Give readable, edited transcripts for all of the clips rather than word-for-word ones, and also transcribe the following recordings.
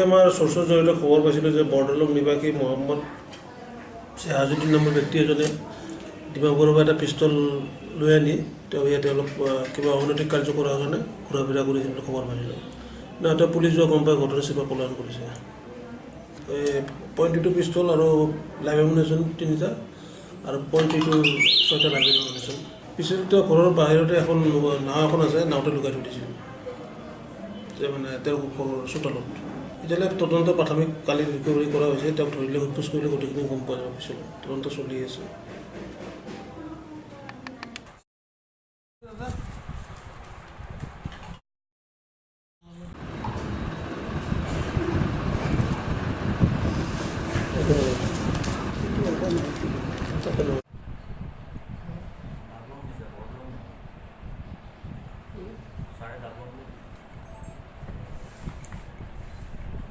আমাৰ চ'ৰ্চৰ জৰিয়তে খবৰ পাইছিলোঁ যে বৰদলং নিবাসী মহম্মদ চেহাজুদ্দিন নামৰ ব্যক্তি এজনে ডিমাপুৰৰ পৰা এটা পিষ্টল লৈ আনি তেওঁ ইয়াতে অলপ কিবা অনৈতিক কাৰ্য কৰাৰ কাৰণে ঘূৰা ফিৰা কৰিছিল বুলি খবৰ পাইছিলোঁ। তেওঁ পুলিচ যোৱা গম পাই ঘটনাস্থলীৰ পৰা পলায়ন কৰিছে। .22 পিষ্টল আৰু লাইভ এমুনেশ্যন 3টা আৰু .32 6টা লাইভ এমুনেশ্যন। পিছত তেওঁ ঘৰৰ বাহিৰতে এখন নাও এখন আছে, নাওতে লুকাই থৈ দিছিল যে মানে তেওঁৰ ঘৰৰ চোতালত। এতিয়ালৈকে তদন্ত প্ৰাথমিক কালি ৰিকভাৰী কৰা হৈছে, তেওঁক ধৰিলে সোধপোছ কৰিলে গোটেইখিনি গম পোৱা যাব। পিছত তদন্ত চলি আছে।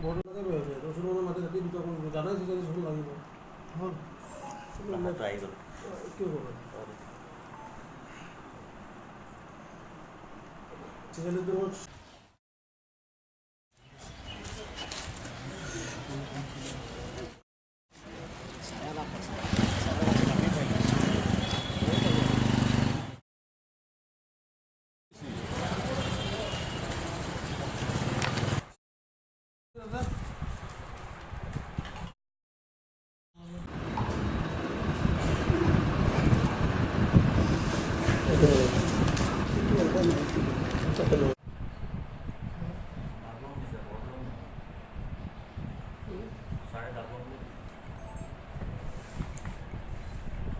বৰদলঙে লৈ আছে ৰচুনৰ মাটি কাটি দুটা কৰিব জানাই চিজাৰি চোন লাগিব হ'ল কিয় কৰে চিজাৰিটো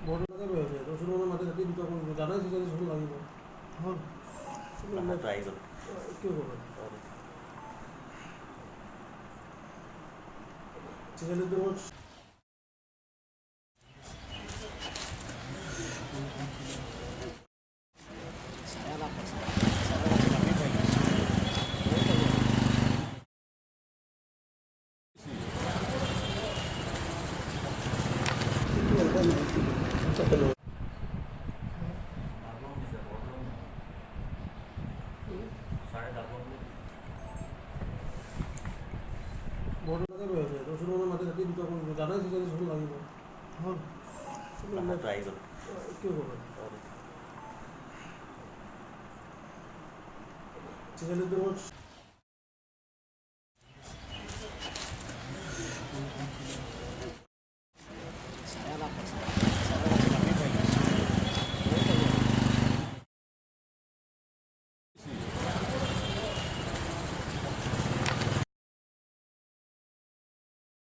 বৰদলঙে লৈ আছে ৰচুনৰ মাটি কাটি দুটা কৰিব জানাই চিজাৰি চোন লাগিব হ'ল কিয় কৰে চিজাৰিটো বৰদলঙে লৈ আছে ৰচুনৰ মাটি কাটি দুটা কৰিব জানাই চিজাৰি চোন লাগিব হ'ল কিয় কৰে চিজাৰিটো